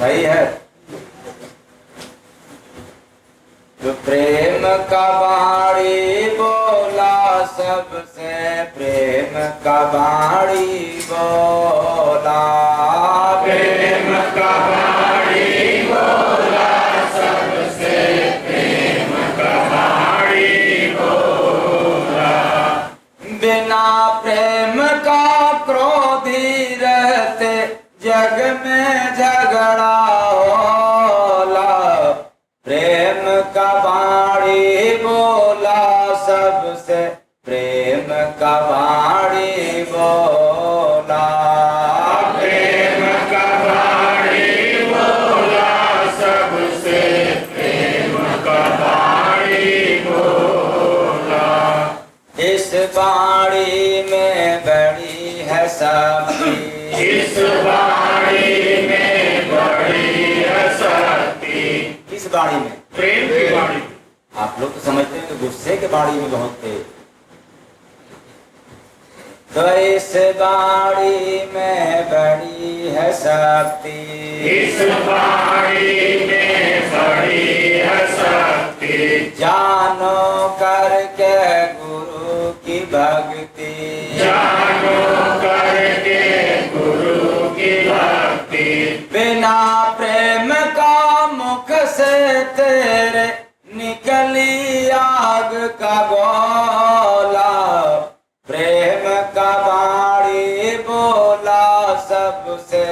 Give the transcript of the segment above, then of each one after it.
सही है। तो प्रेम का बाणी बोला सबसे, प्रेम का बाणी बोला, प्रेम का बाणी बोला सबसे, प्रेम का बाणी बोला। बिना प्रेम का क्रोधी रहते जग में झगड़ा होला। प्रेम का बाणी बोला सबसे, प्रेम का बाणी बोला, प्रेम का बाणी बोला सबसे, प्रेम का बाणी बोला। इस बाणी में बड़ी है शक्ति, इस बाणी में बड़ी है शक्ति। किस बाणी में? प्रेम की बाणी। आप लोग तो समझते हैं कि गुस्से के बाणी में बहुत थे, तो इस बाणी में बड़ी है शक्ति, इस बाणी में बड़ी है शक्ति। जानो करके गुरु की भक्ति, जानो करके गुरु की भक्ति। बिना प्रेम का मुख से तेरे निकली आग का गोला। प्रेम का बाणी बोला सबसे,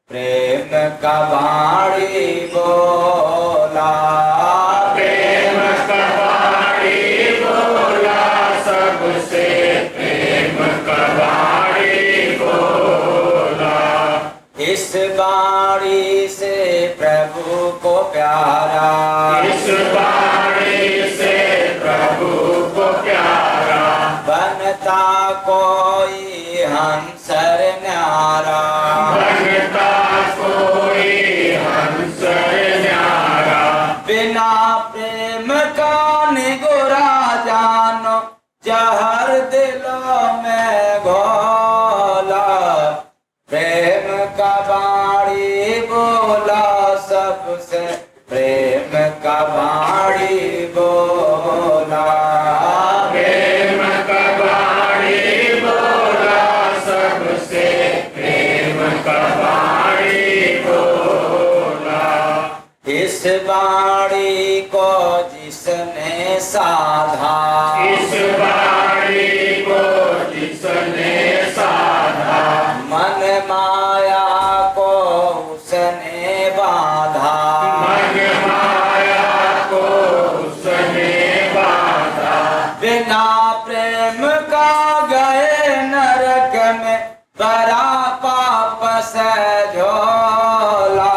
प्रेम का बाणी बोला, प्रेम का बाणी बोला सबसे, प्रेम का बाणी बोला। इस बाणी से प्रभु को प्यारा, इस बाणी से प्रभु को प्यारा। बनता कोई हंसर न्यारा, बनता कोई हंसर न्यारा। बिना प्रेम का निगुरा जानो जहर दिलों में घोला। प्रेम का बाणी बोला सबसे, प्रेम का बाणी बोला, प्रेम का बाणी बोला सबसे, प्रेम का बाणी बोला। इस बाणी को जिसने साधा, इस बाणी को जिसने साधा। मन माया को उसने बांधा। मन माया को उसने बांधा। बिना प्रेम का गए नरक में बड़ा पाप से झोला।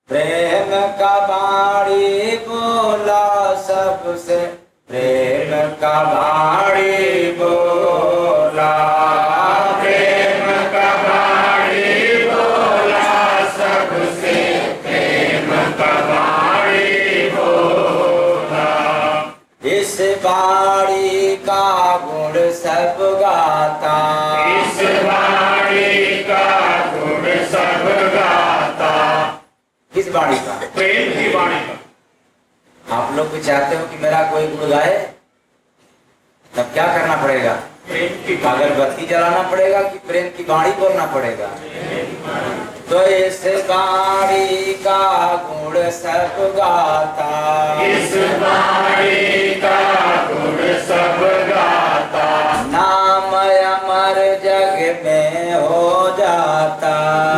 प्रेम का बाणी बोला सबसे, प्रेम का बाणी बोला, प्रेम का बाणी बोला सबसे, प्रेम का बाणी बोला। इस बाणी का गुण सब गाता, इस बाणी का गुण सब गाता। किस बाणी का? प्रेम की बाणी का। आप लोग भी चाहते हो कि मेरा कोई गुण गाए, तब क्या करना पड़ेगा? प्रेम की अगरबत्ती जलाना पड़ेगा कि प्रेम की बाणी बोलना पड़ेगा? तो इस बाणी का गुण सब गाता, इस बाणी का गुण सब गाता। नाम अमर जग में हो जाता,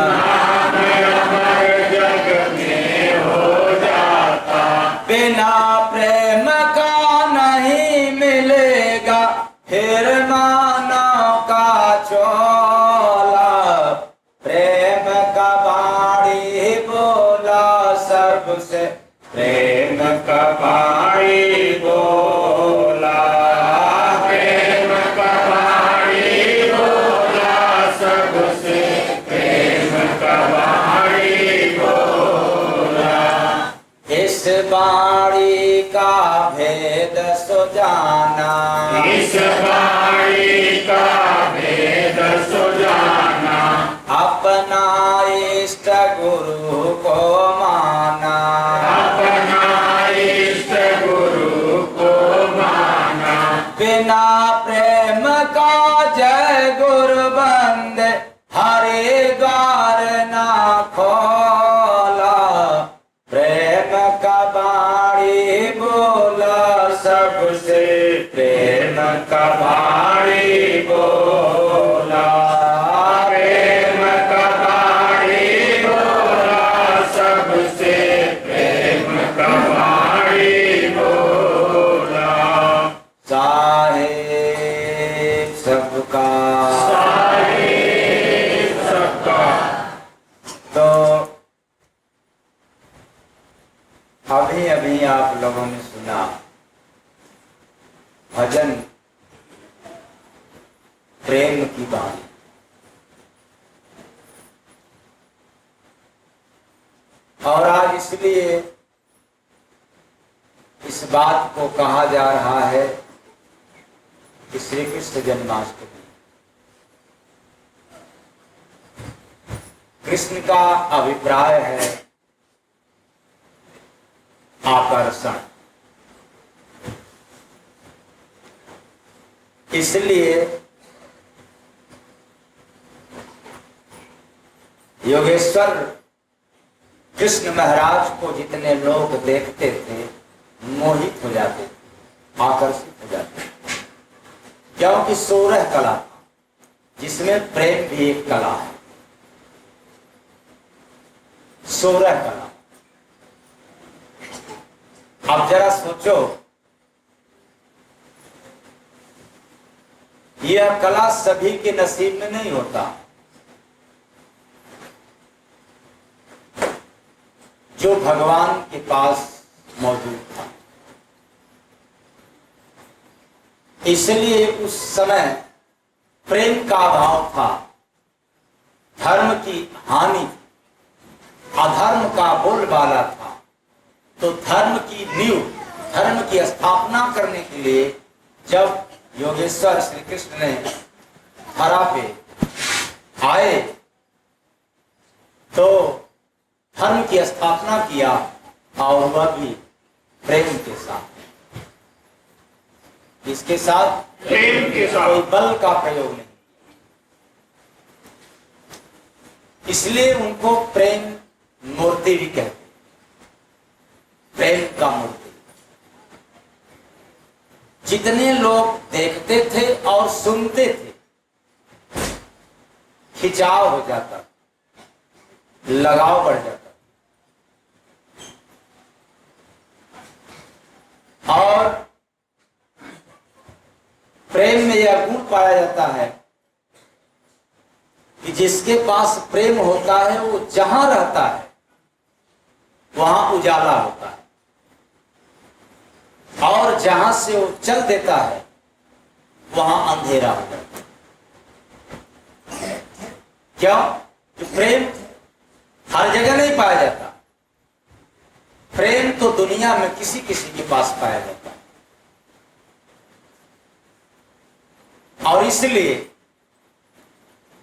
नाम अमर जग में हो जाता। बिना प्रेम का नहीं मिलेगा फिर मानव का चोला। प्रेम का बाणी बोला सबसे, प्रेम का बाणी बोला, प्रेम का बाणी बोला सबसे, प्रेम का बाणी बोला। इस बाणी का भेद सो जाना, इस बाणी का भेद सो जाना। अपना इष्ट गुरु को माना, अपना इष्ट गुरु को माना। बिना प्रेम का जय गुरु बंद हरे द्वार ना खोला, प्रेम का बाणी बोला सबसे, प्रेम का बाणी बोला, प्रेम का बाणी बोला सबसे, प्रेम का बाणी बोला। साहेब सबका, साहेब सबका। तो अभी अभी आप लोगों ने सुना भजन प्रेम की बात, और आज इसलिए इस बात को कहा जा रहा है कि श्री कृष्ण जन्माष्टमी, कृष्ण का अभिप्राय है आकर्षण, इसलिए योगेश्वर कृष्ण महाराज को जितने लोग देखते थे मोहित हो जाते थे, आकर्षित हो जाते थे, क्योंकि 16 कला था जिसमें प्रेम भी एक कला है। 16 कला। अब जरा सोचो, यह कला सभी के नसीब में नहीं होता। जो भगवान के पास मौजूद था, इसलिए उस समय प्रेम का अभाव था, धर्म की हानि थी, अधर्म का बोलबाला था। तो धर्म की नींव, धर्म की स्थापना करने के लिए जब योगेश्वर श्री कृष्ण ने धरा पे आए तो धर्म की स्थापना किया, और वह भी प्रेम के साथ। इसके साथ प्रेम के साथ, कोई बल का प्रयोग नहीं, इसलिए उनको प्रेम मूर्ति भी कहते, प्रेम का मूर्ति। जितने लोग देखते थे और सुनते थे खिंचाव हो जाता, लगाव बढ़ जाता, और प्रेम में यह गुण पाया जाता है कि जिसके पास प्रेम होता है वो जहां रहता है वहां उजाला होता है, और जहां से वो चल देता है वहां अंधेरा हो जाता है। क्यों? कि प्रेम हर जगह नहीं पाया जाता। प्रेम तो दुनिया में किसी किसी के पास पाया जाता है, और इसलिए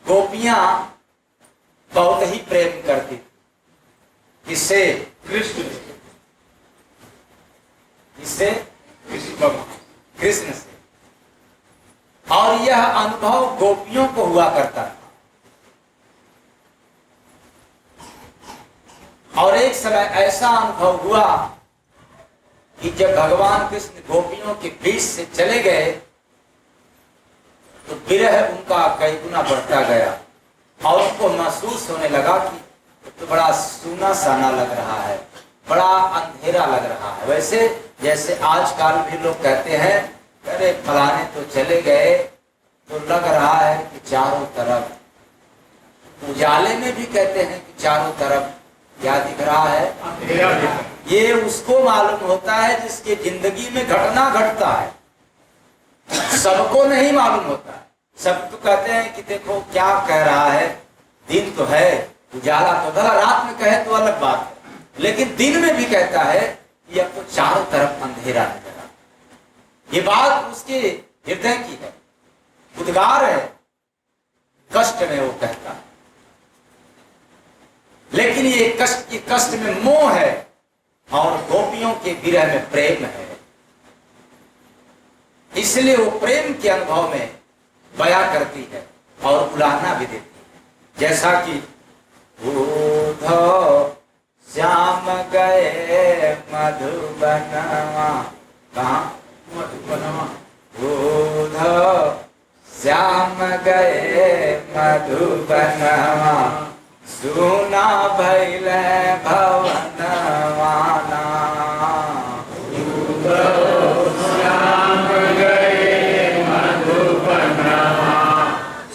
गोपियां बहुत ही प्रेम करती थी। किससे? कृष्ण। किससे? कृष्ण भगवान। कृष्ण से। और यह अनुभव गोपियों को हुआ करता था। और एक समय ऐसा अनुभव हुआ कि जब भगवान कृष्ण गोपियों के बीच से चले गए तो विरह उनका कई गुना बढ़ता गया, और उनको महसूस होने लगा कि तो बड़ा सूना साना लग रहा है, बड़ा अंधेरा लग रहा है। वैसे जैसे आजकल भी लोग कहते हैं, अरे फलाने तो चले गए तो लग रहा है कि चारों तरफ, उजाले में भी कहते हैं कि चारों तरफ क्या दिख रहा है? अंधेरा दिख रहा है। ये उसको मालूम होता है जिसके जिंदगी में घटना घटता है, सबको नहीं मालूम होता है। सब तो कहते हैं कि देखो क्या कह रहा है, दिन तो है, उजाला तो भला रात में कहे तो अलग बात है, लेकिन दिन में भी कहता है कि अब तो चारों तरफ अंधेरा नजर आ। ये बात उसके हृदय की है, उद्गार है, कष्ट में वो कहता है। लेकिन लेकिन ये कष्ट में मोह है और गोपियों के विरह में प्रेम है। इसलिए वो प्रेम के अनुभव में बया करती है और उलाहना भी देती है। जैसा कि उद्धव श्याम गए मधुबनवा, कहाँ मधुबनवा, उद्धव श्याम गए मधुबनवा, सुना भइल भवनवाना। उद्धव श्याम गए मधुबनवा,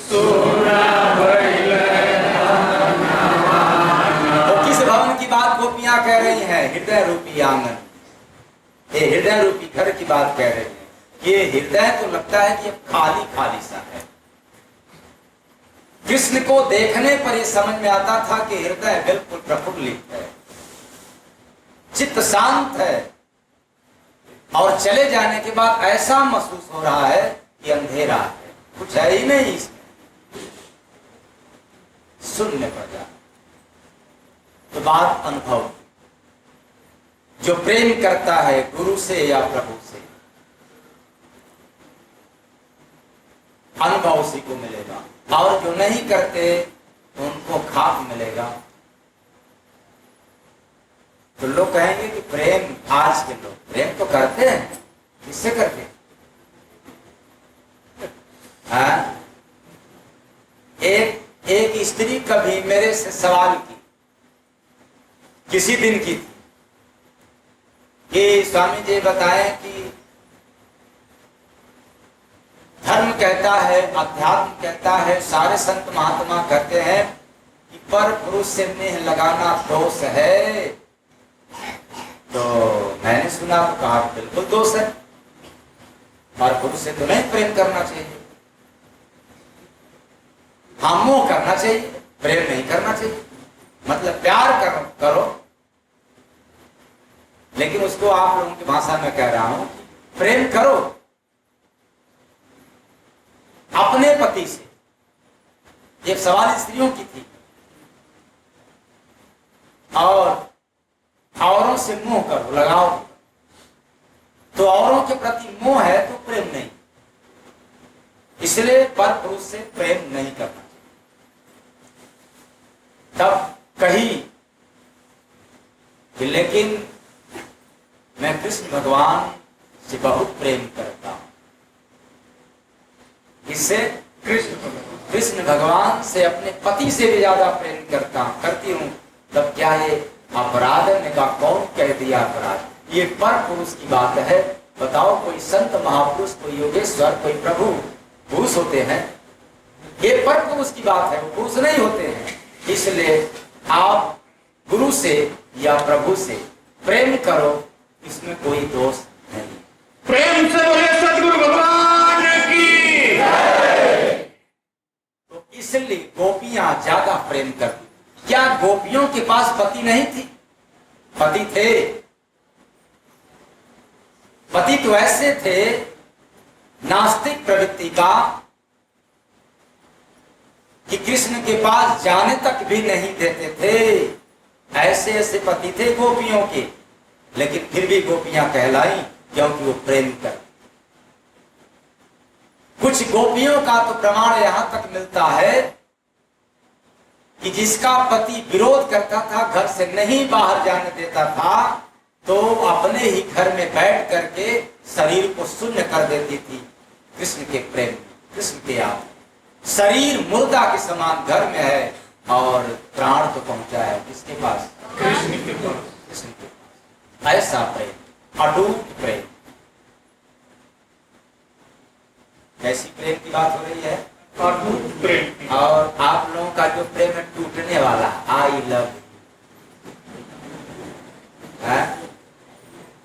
सुना भइल भवनवाना। तो किस भवन की बात गोपियां कह रही हैं? हृदय रूपी आंगन, ये हृदय रूपी घर की बात कह रही है। ये हृदय तो लगता है कि खाली खाली सा है। कृष्ण को देखने पर यह समझ में आता था कि हृदय बिल्कुल प्रफुल्लित है, चित्त शांत है, और चले जाने के बाद ऐसा महसूस हो रहा है कि अंधेरा है, कुछ है ही नहीं इसमें, शून्य पड़ जा। तो बात अनुभव, जो प्रेम करता है गुरु से या प्रभु से, अनुभव उसी को मिलेगा, और जो नहीं करते उनको खाप मिलेगा। तो लोग कहेंगे कि प्रेम, आज के लोग प्रेम तो करते हैं, किससे करते? हाँ? एक स्त्री कभी मेरे से सवाल की, किसी दिन की थी, कि स्वामी जी बताएं कि धर्म कहता है, अध्यात्म कहता है, सारे संत महात्मा कहते हैं कि पर पुरुष से नेह लगाना दोष है। तो मैंने सुना तो कहा बिल्कुल दोष है, पर पुरुष से तो नहीं प्रेम करना चाहिए, हाँ मोह करना चाहिए, प्रेम नहीं करना चाहिए। मतलब प्यार करो, लेकिन उसको आप लोगों की भाषा में कह रहा हूं, प्रेम करो अपने पति से। एक सवाल स्त्रियों की थी, और औरों से मोह करो, लगाओ। तो औरों के प्रति मोह है तो प्रेम नहीं, इसलिए पर पुरुष से प्रेम नहीं करना चाहिए। तब कही कि लेकिन मैं कृष्ण भगवान से बहुत प्रेम करता हूं, इससे कृष्ण भगवान से अपने पति से भी ज्यादा प्रेम करती हूँ। तब क्या ये अपराध ने कहा, कौन कह दिया अपराध? ये पर पुरुष की बात है। बताओ, कोई संत महापुरुष, कोई योगेश्वर, कोई प्रभु पुरुष होते हैं? ये पर पुरुष की बात है, वो पुरुष नहीं होते हैं। इसलिए आप गुरु से या प्रभु से प्रेम करो, इसमें कोई दोष नहीं। प्रेम से बोले सतगुरु भगवान की। तो इसलिए गोपियां ज्यादा प्रेम करती। क्या गोपियों के पास पति नहीं थी? पति थे। पति तो ऐसे थे नास्तिक प्रवृत्ति का कि कृष्ण के पास जाने तक भी नहीं देते थे। ऐसे ऐसे पति थे गोपियों के, लेकिन फिर भी गोपियां कहलाई क्योंकि वो प्रेम कर। कुछ गोपियों का तो प्रमाण यहां तक मिलता है कि जिसका पति विरोध करता था, घर से नहीं बाहर जाने देता था, तो अपने ही घर में बैठ करके शरीर को शून्य कर देती थी कृष्ण के प्रेम, कृष्ण के याद। शरीर मुर्दा के समान घर में है और प्राण तो पहुंचा है किसके पास? कृष्ण के पास। कृष्ण के पास। ऐसा प्रेम, अटूट प्रेम। कैसी प्रेम की बात हो रही है? अटूट प्रेम। और आप लोगों का जो प्रेम है टूटने वाला, आई लव,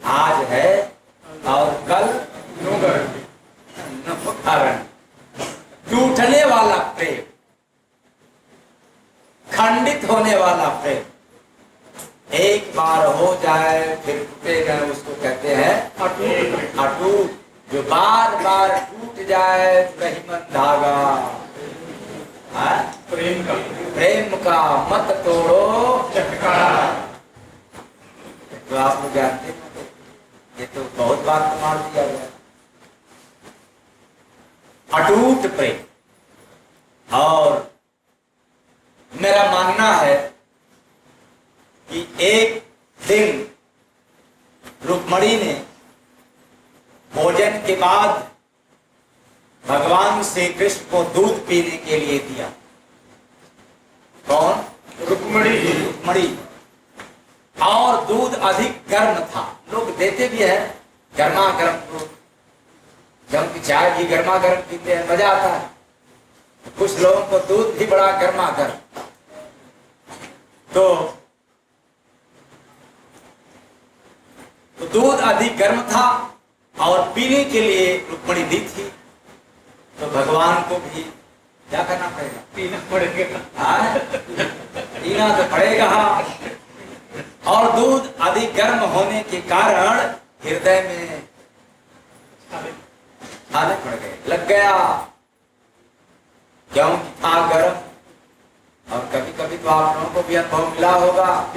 आज है और कल नो गारंटी। नो कारण। टूटने वाला प्रेम, खंडित होने वाला प्रेम, एक बार हो जाए फिर टूटेगा, उसको कहते हैं अटूट। अटूट जो बार बार टूट जाए तो रहीमन धागा। प्रेम का मत तोड़ो तो आप लोग जानते हैं, ये तो बहुत बार प्रमाण दिया गया। अटूट प्रेम। और मेरा मानना है कि एक दिन रुक्मणी ने भोजन के बाद भगवान श्री कृष्ण को दूध पीने के लिए दिया। कौन? रुक्मणी। रुक्मणी। और दूध अधिक गर्म था। लोग देते भी है गर्मा गर्म दूध, जब चाय भी गर्मा गर्म पीते हैं, मजा आता है। कुछ लोगों को दूध भी बड़ा गर्मा गर्म। तो दूध अधिक गर्म था और पीने के लिए रुक्मणी दी थी। तो भगवान को भी क्या करना पड़ेगा? पीना पड़ेगा। पीना तो पड़ेगा। और दूध अधिक गर्म होने के कारण हृदय में छाले पड़ गए, लग गया, क्योंकि था गर्म। और कभी कभी तो आप लोगों को भी अनुभव मिला होगा।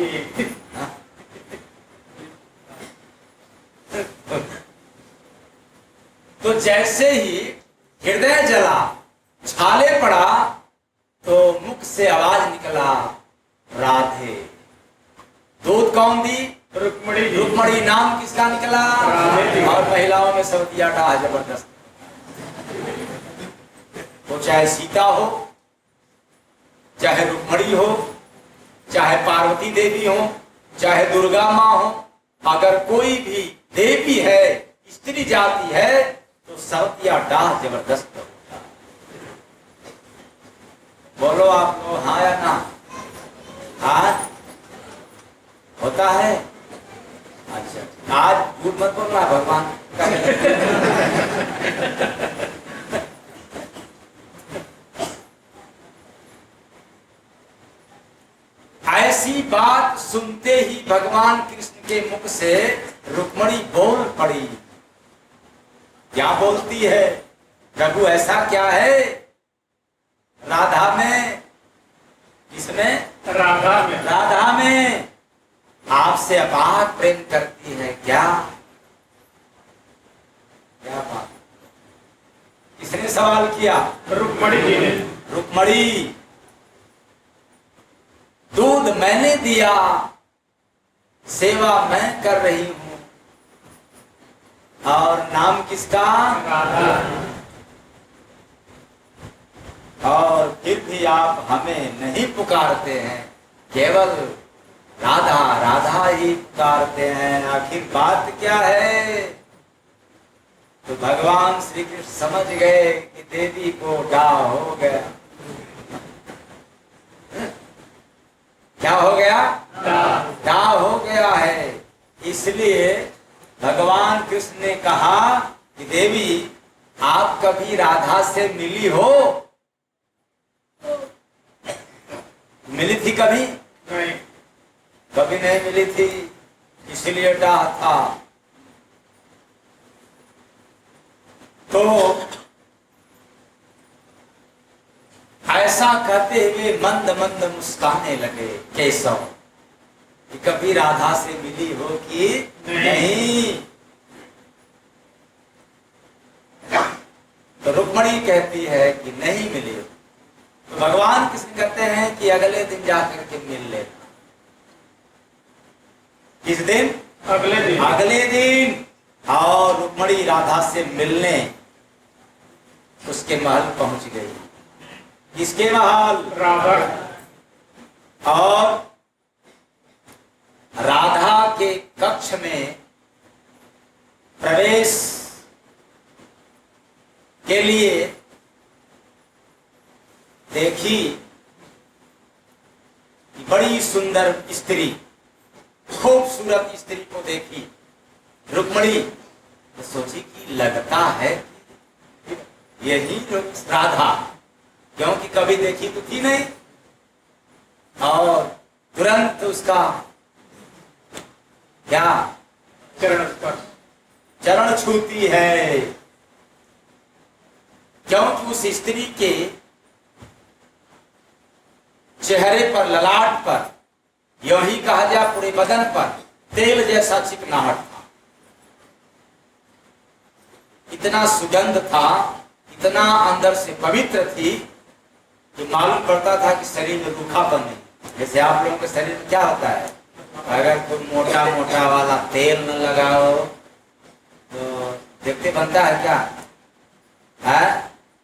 तो जैसे ही हृदय जला, छाले पड़ा, तो मुख से आवाज निकला, राधे। दूध कौन दी? रुक्मणी। रुक्मणी नाम किसका निकला? और महिलाओं में सवतिया का जबरदस्त। तो चाहे सीता हो, चाहे रुक्मणी हो, चाहे पार्वती देवी हो, चाहे दुर्गा माँ हो, अगर कोई भी देवी है, स्त्री जाति है, तो सवतिया डाह जबरदस्त होता है। बोलो आप लोग हाँ या ना? हाँ होता है। अच्छा, आज झूठ मत बोलना भगवान। ऐसी बात सुनते ही भगवान कृष्ण के मुख से रुक्मणी बोल पड़ी। क्या बोलती है? प्रभु ऐसा क्या है राधा में? किसमें? राधा में। राधा में आपसे अपार प्रेम करती है क्या? क्या बात? किसने सवाल किया? रुक्मणी जी ने। रुक्मणी, दूध मैंने दिया, सेवा मैं कर रही हूं, और नाम किसका? राधा। और फिर भी आप हमें नहीं पुकारते हैं, केवल राधा राधा ही पुकारते हैं। आखिर बात क्या है? तो भगवान श्री कृष्ण समझ गए कि देवी को डाह हो गया। क्या हो गया? डाह हो गया है। इसलिए भगवान कृष्ण ने कहा कि देवी, आप कभी राधा से मिली हो? मिली थी कभी? नहीं। कभी नहीं मिली थी, इसलिए डाह था। तो ऐसा कहते हुए मंद मंद मुस्काने लगे केशव कि कभी राधा से मिली हो कि नहीं। तो रुक्मणी कहती है कि नहीं मिली। तो भगवान कृष्ण कहते हैं कि अगले दिन जाकर के मिल लेना। किस दिन? अगले दिन। अगले दिन। और रुक्मणी राधा से मिलने उसके महल पहुंच गई। किसके महल? राधा। और राधा के कक्ष में प्रवेश के लिए देखी बड़ी सुंदर स्त्री, खूबसूरत स्त्री को देखी रुक्मणी। तो सोची कि लगता है यही राधा, क्योंकि कभी देखी तो थी नहीं। और तुरंत उसका क्या? चरण छूती है, क्योंकि उस स्त्री के चेहरे पर, ललाट पर यूं ही के बदन पर तेल जैसा चिकनाहट था, इतना सुगंध था, इतना अंदर से पवित्र थी कि मालूम पड़ता था कि शरीर में रूखापन नहीं। जैसे आप लोगों के शरीर में क्या होता है, अगर तुम मोटा मोटा वाला तेल न लगाओ तो देखते बनता है क्या है?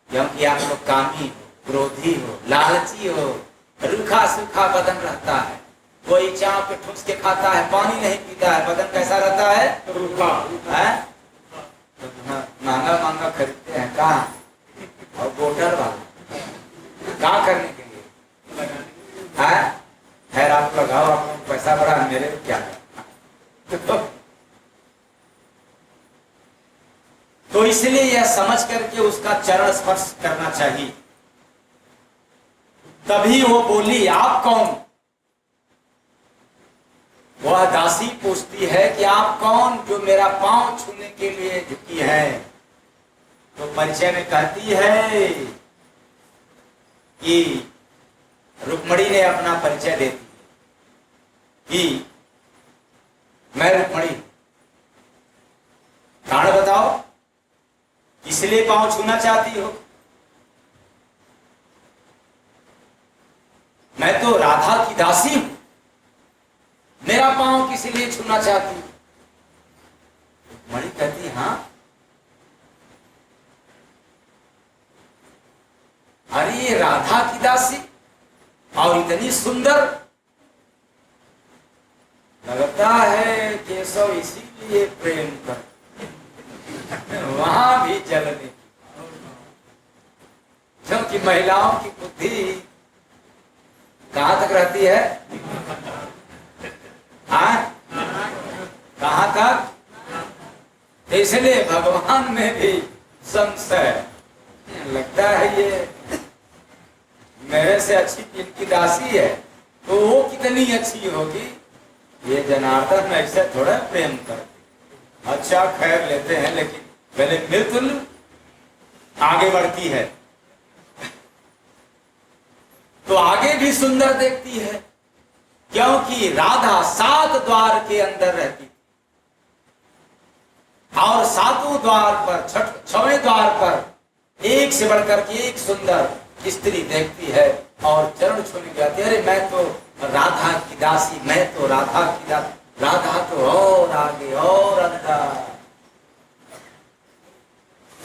क्योंकि आप लोग कामी हो, क्रोधी हो, लालची हो, रूखा सूखा बदन रहता है। कोई चाप पे ठुस के खाता है, पानी नहीं पीता है, बदन कैसा रहता है? रूखा है? तो महंगा महंगा खरीदते हैं कहाँ, और बोटर वाला कहाँ करने के लिए है? खैर आप लगाओ, आप लोग पैसा बड़ा है, मेरे क्या तो इसलिए यह समझ करके उसका चरण स्पर्श करना चाहिए। तभी वो बोली, आप कौन? वह दासी पूछती है कि आप कौन जो मेरा पांव छूने के लिए झुकी है? तो परिचय में कहती है कि रुक्मणी ने अपना परिचय देती कि मैं रुक्मणी। कारण बताओ, इसलिए पांव छूना चाहती हो? मैं तो राधा की दासी हूं, मेरा पांव किस लिए छूना चाहती हूं? मणि कहती हाँ, अरे राधा की दासी और इतनी सुंदर, लगता है केशव इसीलिए प्रेम कर वहां भी जलने, क्योंकि महिलाओं की बुद्धि कहां तक रहती है? कहां तक? इसलिए भगवान में भी संशय लगता है, ये मेरे से अच्छी इनकी दासी है तो वो कितनी अच्छी होगी। ये जनार्दन ऐसे थोड़ा प्रेम करते, अच्छा खैर लेते हैं, लेकिन पहले मृत्यु आगे बढ़ती है तो आगे भी सुंदर देखती है, क्योंकि राधा 7 द्वार के अंदर रहती और 7वें द्वार पर, 6वें द्वार पर एक से बढ़कर के एक सुंदर स्त्री देखती है और चरण छूने जाती है। अरे मैं तो राधा की दासी, मैं तो राधा की दासी, राधा तो और आगे और अंदर।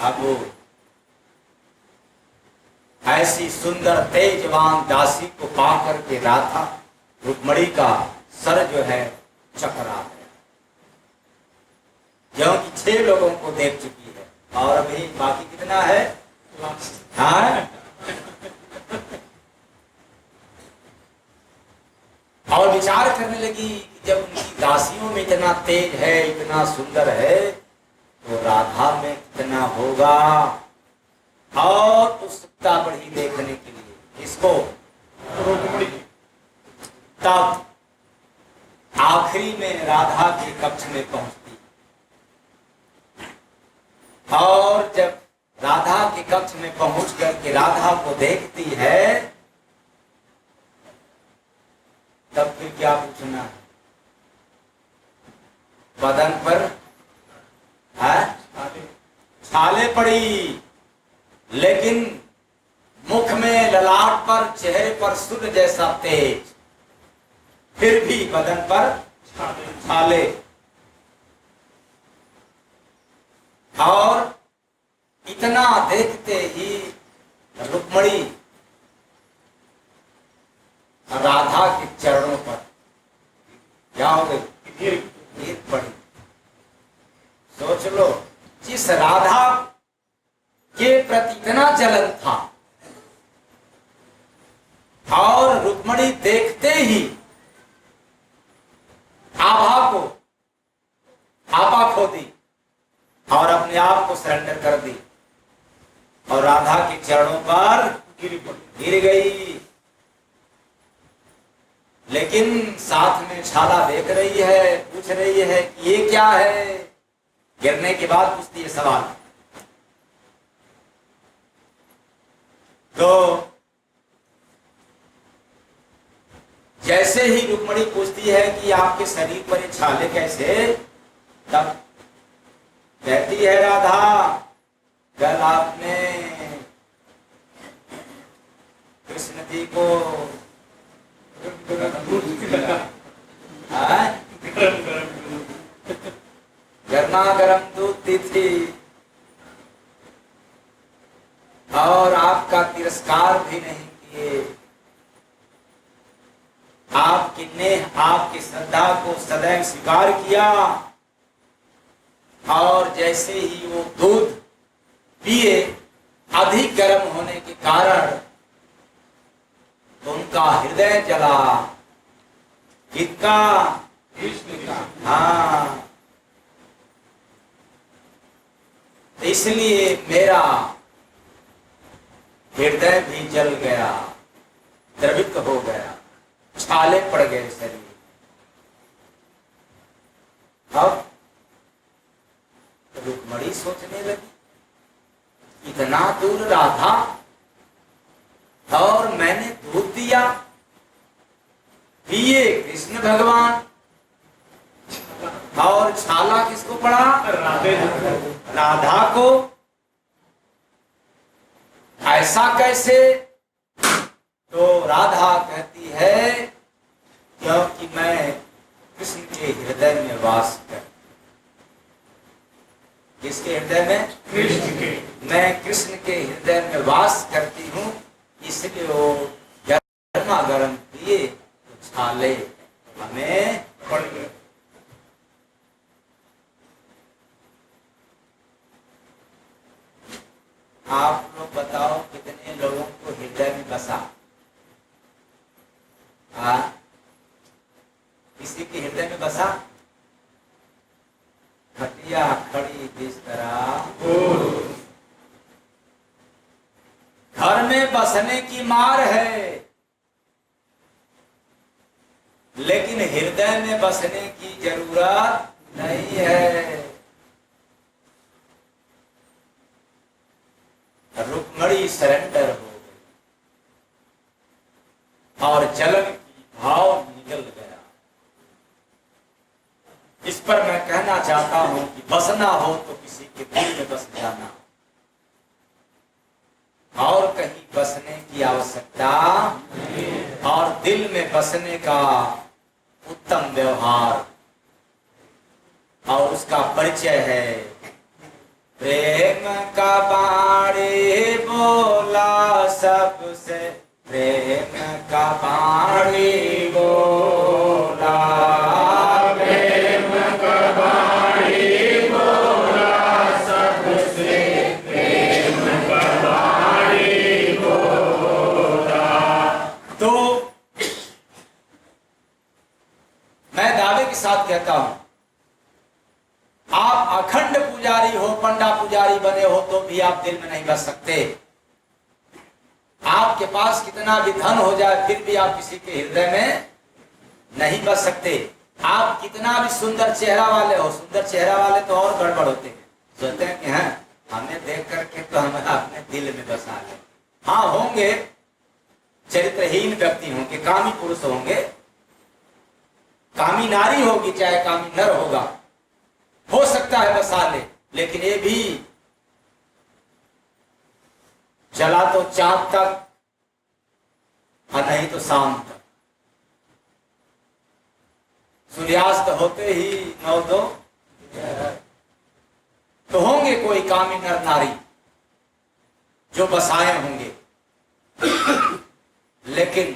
अब ऐसी सुंदर तेजवान दासी को पाकर के राधा रुक्मणी का सर जो है चकरा गया, क्योंकि 6 लोगों को देख चुकी है और अभी बाकी कितना है? हाँ? और विचार करने लगी कि जब उनकी दासियों में इतना तेज है, इतना सुंदर है, तो राधा में कितना होगा। और उत्सुकता बढ़ी देखने के लिए इसको। तब आखिरी में राधा के कक्ष में पहुंचती और जब राधा के कक्ष में पहुंच करके राधा को देखती है, तब फिर क्या पूछना है? बदन पर छाले पड़ी, लेकिन मुख में, ललाट पर, चेहरे पर सूर्य जैसा तेज, फिर भी बदन पर छाले। और इतना देखते ही रुक्मणी राधा के चरणों पर क्या हो गई? गिर पड़ी। सोच लो, जिस राधा के प्रति इतना जलन था और रुक्मणी देखते ही आभा को आपा खो दी और अपने आप को सरेंडर कर दी और राधा के चरणों पर गिर गई। लेकिन साथ में छाला देख रही है, पूछ रही है कि ये क्या है। गिरने के बाद पूछती है सवाल, तो जैसे ही रुक्मणी पूछती है कि आपके शरीर पर ये छाले कैसे, तब कहती है राधा, कल आपने कृष्ण जी को गर्मा गर्म दूध दी थी और आपका तिरस्कार भी नहीं किए। आपने आपकी श्रद्धा को सदैव स्वीकार किया और जैसे ही वो दूध पिए अधिक गर्म होने के कारण तो उनका हृदय जला। किसका? कृष्ण का। हाँ, इसलिए मेरा हृदय भी जल गया, द्रवित हो गया, छाले पड़ गए शरीर। अब रुक्मणी सोचने लगी, इतना दूर राधा और मैंने दूध दिया, पिए कृष्ण भगवान, और छाला किसको पड़ा? राधा को। ऐसा कैसे? तो राधा कहती है क्योंकि मैं कृष्ण के हृदय में वास कर। किसके हृदय में? कृष्ण के। मैं कृष्ण के हृदय में वास करती हूँ, इसलिए वो गर्मा गर्म दिए तो छाले हमें पड़ गए। आप लोग बताओ कितने लोगों को हृदय में बसा? किसी के हृदय में बसा? खटिया खड़ी बिस्तरा, घर में बसने की मार है, लेकिन हृदय में बसने की जरूरत नहीं है। रुक्मणी सरेंडर हो गई और जलन की भाव निकल गया। इस पर मैं कहना चाहता हूं कि बसना हो तो किसी के दिल में बस जाना, और कहीं बसने की आवश्यकता नहीं। और दिल में बसने का उत्तम व्यवहार और उसका परिचय है प्रेम का बाणी बोला सबसे, प्रेम का बाणी बोला, प्रेम का बाणी बोला सबसे, प्रेम का बाणी बोला। तो मैं दावे के साथ कहता हूं, आप अखंड पुजारी हो, पंडा पुजारी बने हो तो भी आप दिल में नहीं बस सकते। आपके पास कितना भी धन हो जाए फिर भी आप किसी के हृदय में नहीं बस सकते। आप कितना भी सुंदर चेहरा वाले हो, सुंदर चेहरा वाले तो और गड़बड़ होते हैं, सोचते हैं कि हाँ हमें देख करके तो हमें अपने दिल में बसा ले। हाँ होंगे, चरित्रहीन व्यक्ति होंगे, कामी पुरुष होंगे, कामी नारी होगी, चाहे कामी नर होगा, हो सकता है बसा ले, लेकिन ये भी चला तो चांद तक और नहीं तो शाम तक। सूर्यास्त होते ही 9-2 तो होंगे कोई कामी नर नारी जो बसाए होंगे, लेकिन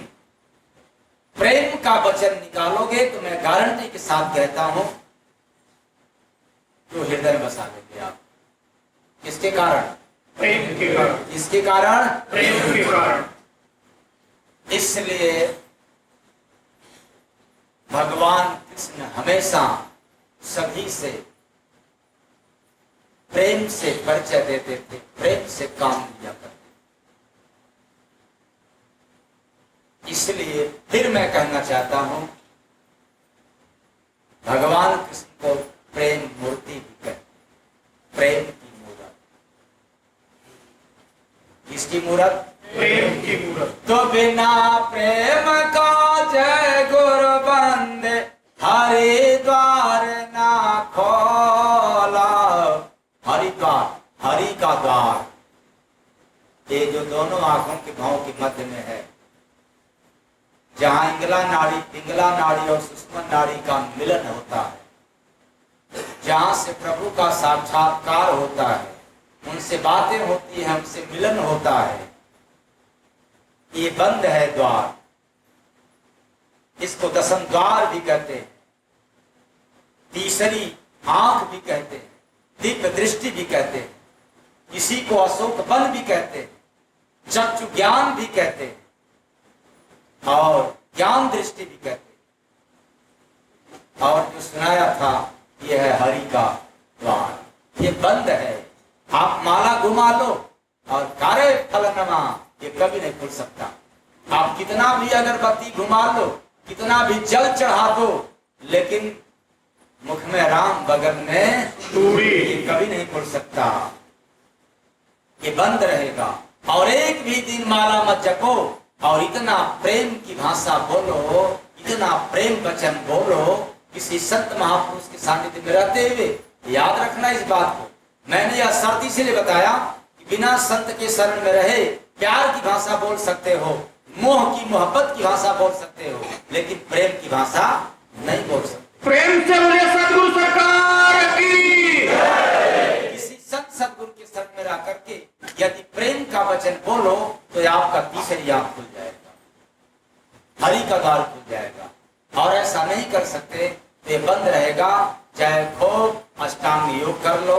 प्रेम का वचन निकालोगे तो मैं गारंटी के साथ कहता हूं तो हृदय में बसा लेंगे आप। किसके कारण? प्रेम के कारण। इसके कारण? प्रेम के कारण। इसलिए भगवान कृष्ण हमेशा सभी से प्रेम से परिचय देते थे, प्रेम से काम लिया करते। इसलिए फिर मैं कहना चाहता हूं, भगवान कृष्ण को प्रेम मूर्ति भी कहते, प्रेम की मूर्त। किसकी मूर्त? प्रेम की मूर्त। तो बिना प्रेम का जग हरि द्वार ना खोला। हरि द्वार, हरि का द्वार, ये जो दोनों आंखों के भाव के मध्य में है, जहां पिंगला नाड़ी और सुषुम्ना नाड़ी का मिलन होता है, जहां से प्रभु का साक्षात्कार होता है, उनसे बातें होती है, उनसे मिलन होता है, ये बंद है द्वार। इसको दसम द्वार भी कहते हैं, तीसरी आंख भी कहते हैं, दिव्य दृष्टि भी कहते हैं, इसी को अशोक बन भी कहते हैं, चक्षु ज्ञान भी कहते हैं और ज्ञान दृष्टि भी कहते हैं। और जो सुनाया था यह है हरि का द्वार, ये बंद है। आप माला घुमा लो और कार्य फलनमा, ये कभी नहीं खुल सकता। आप कितना भी अगरबत्ती घुमा लो, कितना भी जल चढ़ा दो, लेकिन मुख में राम बगल में तूड़ी, ये कभी नहीं खुल सकता, ये बंद रहेगा। और एक भी दिन माला मत जपो और इतना प्रेम की भाषा बोलो, इतना प्रेम वचन बोलो किसी संत महापुरुष के सानिध्य में रहते हुए। याद रखना इस बात को, मैंने यह शर्त इसलिए बताया कि बिना संत के शरण में रहे प्यार की भाषा बोल सकते हो, मोह की मोहब्बत की भाषा बोल सकते हो, लेकिन प्रेम की भाषा नहीं बोल सकते। प्रेम से बोले सतगुरु सरकार की। किसी संत सदगुरु के शरण में रह करके यदि प्रेम का वचन बोलो तो आपका तीसरी आंख खुल जाएगा, हरि का द्वार खुल जाएगा। और ऐसा नहीं कर सकते तो ये बंद रहेगा। चाहे खूब अष्टांग योग कर लो,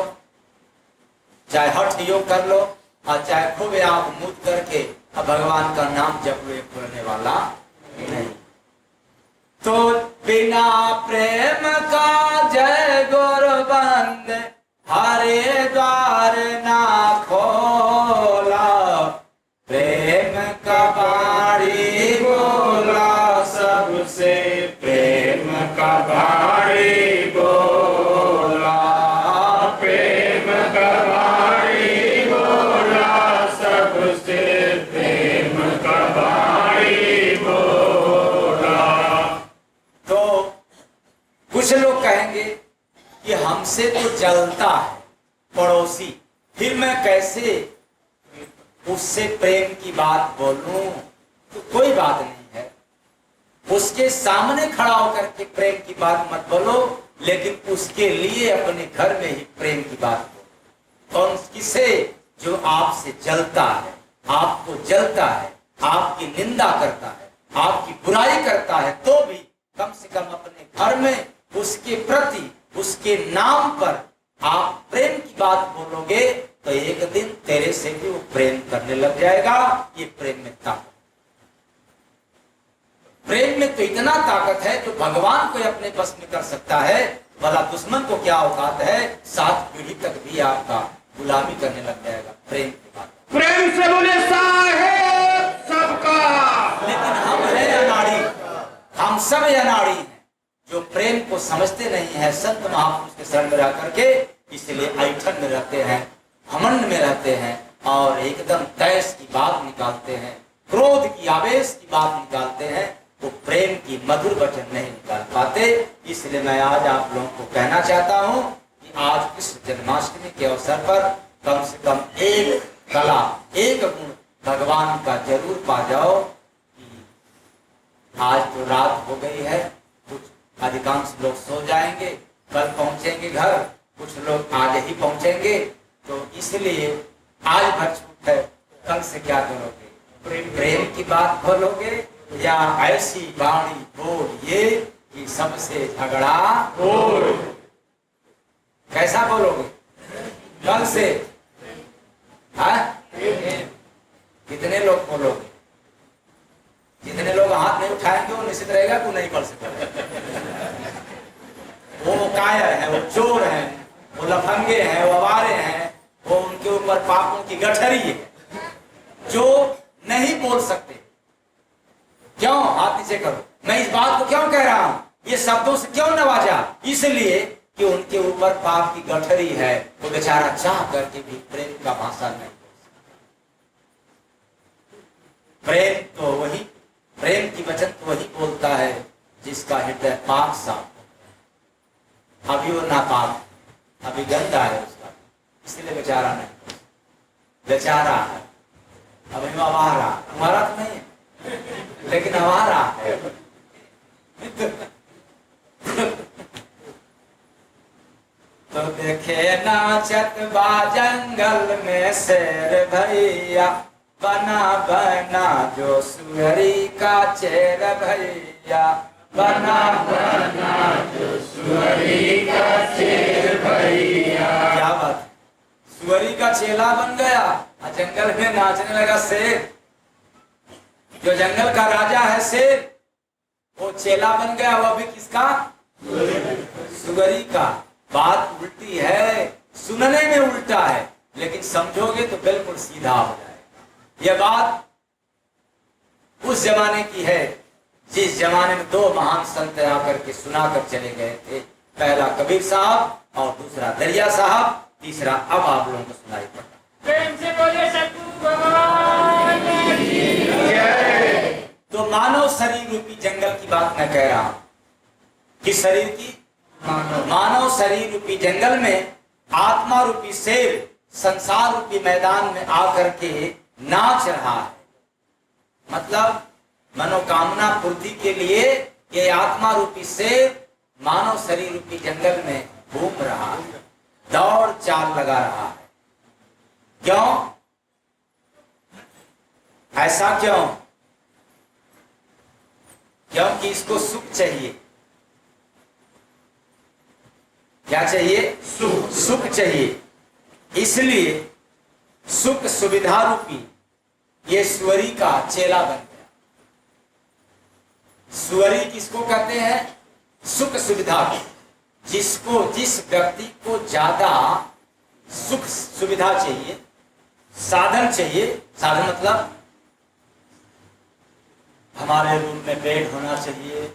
चाहे हठ योग कर लो, और चाहे खूब आप मूद करके अब भगवान का नाम जप लो, खुलने वाला नहीं। तो बिना प्रेम का जय गोरबंद, हरे द्वार ना खोला। प्रेम का बाड़ी बोला सबसे, प्रेम का बाड़ी बोला, प्रेम का बाड़ी बोला सबसे, प्रेम का बाड़ी बोला। तो कुछ लोग कहेंगे कि हमसे तो जलता है पड़ोसी, फिर मैं कैसे उससे प्रेम की बात बोलूं। तो कोई बात नहीं है, उसके सामने खड़ा होकर के प्रेम की बात मत बोलो, लेकिन उसके लिए अपने घर में ही प्रेम की बात बोलो। कौन किसे? जो आपसे जलता है, आपको जलता है, आपकी निंदा करता है, आपकी बुराई करता है, तो भी कम से कम अपने घर में उसके प्रति, उसके नाम पर आप प्रेम की बात बोलोगे तो एक दिन तेरे से भी वो प्रेम करने लग जाएगा। ये प्रेम में ताकत, प्रेम में तो इतना ताकत है जो भगवान को अपने बस में कर सकता है, भला दुश्मन को क्या औकात है, 7 पीढ़ी तक भी आपका गुलामी करने लग जाएगा प्रेम की बात। प्रेम से बोले साहेब सबका। लेकिन हम हैं अनाड़ी, हम सब अनाड़ी हैं जो प्रेम को समझते नहीं है। संत महापुरुष के शरण में रह करके इसलिए ऐठन में रहते हैं, घमंड में रहते हैं और एकदम तैश की बात निकालते हैं, क्रोध की आवेश की बात निकालते हैं, वो प्रेम की मधुर वचन नहीं निकाल पाते। इसलिए मैं आज आप लोगों को कहना चाहता हूं कि आज कृष्ण जन्माष्टमी के अवसर पर कम से कम एक कला, एक गुण भगवान का जरूर पा जाओ। आज तो रात हो गई है, कुछ अधिकांश लोग सो जाएंगे, कल पहुंचेंगे घर, कुछ लोग आज ही पहुंचेंगे, तो इसलिए आज भर छूट है, कल से क्या करोगे? प्रेम की बात बोलोगे या ऐसी वाणी बोलिए कि सबसे झगड़ा बोल। कैसा बोलोगे कल से? हाँ? कितने लोग बोलोगे? जितने लोग हाथ नहीं उठाएंगे वो निश्चित रहेगा कि नहीं कर सकते। वो कायर है, वो चोर है, वो लफंगे हैं, वो अवारे हैं, वो उनके ऊपर पापों की गठरी है, जो नहीं बोल सकते। क्यों? हाथ नीचे करो। मैं इस बात को क्यों कह रहा हूं, ये शब्दों से क्यों नवाजा? इसलिए कि उनके ऊपर पाप की गठरी है, वो बेचारा चाह करके भी प्रेम का भाषा नहीं बोल सकता। प्रेम तो वही, प्रेम की वचन तो वही बोलता है जिसका हृदय पाक साफ। अभी वो नापाक, अभी गंदा है उसका, इसलिए बेचारा नहीं, बेचारा है, अभी आवारा, हमारा तो नहीं है लेकिन आवारा है। तो देखे नाचत बा जंगल में शेर भैया, बना बना जो सुअरी का चेर भैया, बना बना जो सुअरी का चेर भैया। क्या बात, सुअरी का चेला बन गया और जंगल में नाचने लगा शेर। जो जंगल का राजा है शेर, वो चेला बन गया, वो भी किसका? सुअरी का। बात उल्टी है, सुनने में उल्टा है, लेकिन समझोगे तो बिल्कुल सीधा हो जाएगा। यह बात उस जमाने की है जिस जमाने में दो महान संत आकर के सुनाकर चले गए थे, पहला कबीर साहब और दूसरा दरिया साहब, तीसरा अब आप लोगों को सुनाई पड़ता। प्रेम से बोले सतगुरु भगवान की जय। तो मानव शरीर रूपी जंगल की बात मैं कह रहा हूं। किस शरीर की? मानव शरीर रूपी जंगल में आत्मा रूपी शेर संसार रूपी मैदान में आकर के नाच रहा है। मतलब मनोकामना पूर्ति के लिए ये आत्मा रूपी शेर मानव शरीर रूपी जंगल में घूम रहा है, दौड़ चाल लगा रहा है। क्यों? ऐसा क्यों? क्योंकि इसको सुख चाहिए। क्या चाहिए? सुख। सुख चाहिए, इसलिए सुख सुविधा रूपी ये सुअरी का चेला बन गया। सुअरी किसको कहते हैं? सुख सुविधा। जिसको, जिस व्यक्ति को ज्यादा सुख सुविधा चाहिए, साधन चाहिए, साधन मतलब हमारे रूम में बेड होना चाहिए,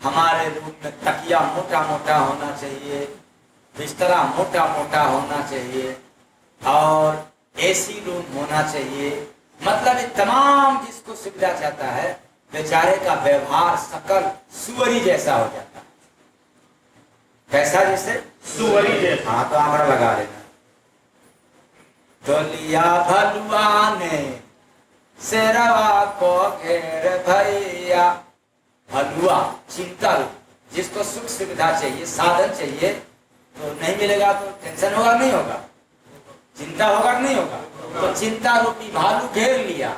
हमारे रूम में तकिया मोटा मोटा होना चाहिए, बिस्तरा मोटा मोटा होना चाहिए और एसी रूम होना चाहिए। मतलब ये तमाम जिसको सुविधा चाहता है, बेचारे का व्यवहार सकल सुअरी जैसा हो जाता है। कैसा? जैसे सुअरी जैसा। हाँ, तो आंकड़ा लगा लेना। तो लिया भलुआ ने शेरवा को घेर भैया। भलुआ चिंता रूप, जिसको सुख सुविधा चाहिए, साधन चाहिए, तो नहीं मिलेगा तो टेंशन होगा नहीं होगा, चिंता होगा नहीं होगा। तो चिंता रूपी भालू घेर लिया।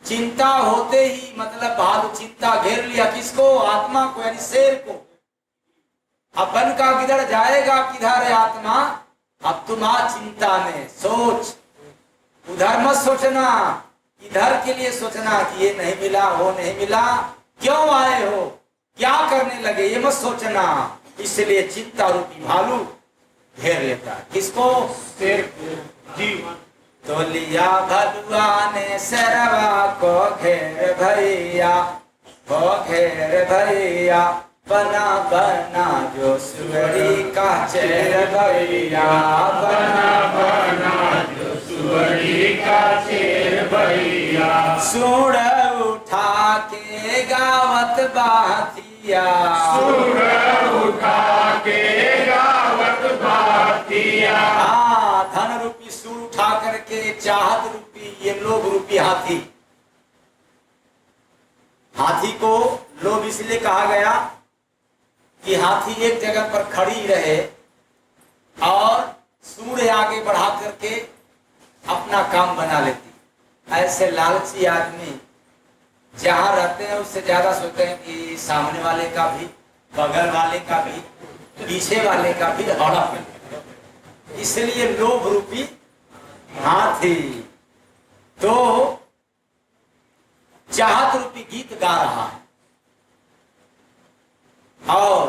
चिंता होते ही मतलब भालू चिंता घेर लिया किसको? आत्मा को, यानी शेर को। अब बन का किधर जाएगा, किधर है आत्मा? अब तुम आ चिंता में सोच, उधर मत सोचना, इधर के लिए सोचना कि ये नहीं मिला, वो नहीं मिला, क्यों आए हो, क्या करने लगे, ये मत सोचना। इसलिए चिंता रूपी भालू घेर लेता है किसको? शेर जी। तो लिया भलुआ ने शेरवा को घेर भैया, को घेर भैया, बना बना जो सुअरी का चेर भैया, बना बना जो सुअरी का चेर भैया। सूंड उठा के गावत बातिया, सूंड उठा के गावत बातिया। हाँ, धन रूपी सूंड उठा करके चाहत रूपी ये लोभ रूपी हाथी। हाथी को लोभ इसलिए कहा गया कि हाथी एक जगह पर खड़ी रहे और सूंड आगे बढ़ा करके अपना काम बना लेती। ऐसे लालची आदमी जहां रहते हैं उससे ज्यादा सोचते हैं कि सामने वाले का भी, बगल वाले का भी, पीछे वाले का भी हड़प है। इसलिए लोभ रूपी हाथी तो चाहत रूपी गीत गा रहा है और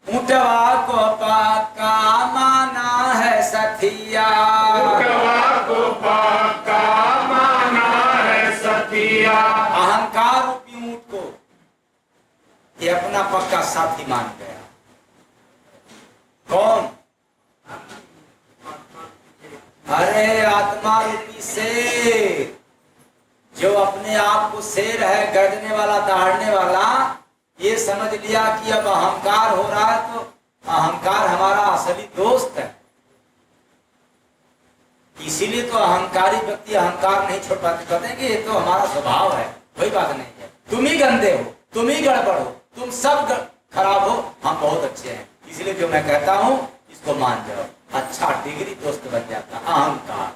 ऊंटवा को पाका माना है सखिया, ऊंटवा को पाका माना है सखिया। अहंकार रूपी ऊंट को ये अपना पक्का साथी मान गया। कौन? अरे आत्मा रूपी शेर, जो अपने आप को शेर है, गर्जने वाला, दहाड़ने वाला, ये समझ लिया कि अब अहंकार हो रहा है तो अहंकार हमारा असली दोस्त है। इसीलिए तो अहंकारी व्यक्ति अहंकार नहीं छोड़ पाते, कहते हैं कि ये तो हमारा स्वभाव है। कोई बात नहीं है, तुम ही गंदे हो, तुम ही गड़बड़ हो, तुम सब खराब हो, हम बहुत अच्छे हैं। इसलिए जो मैं कहता हूं इसको मान जाओ। अच्छा डिग्री दोस्त बन जाता अहंकार।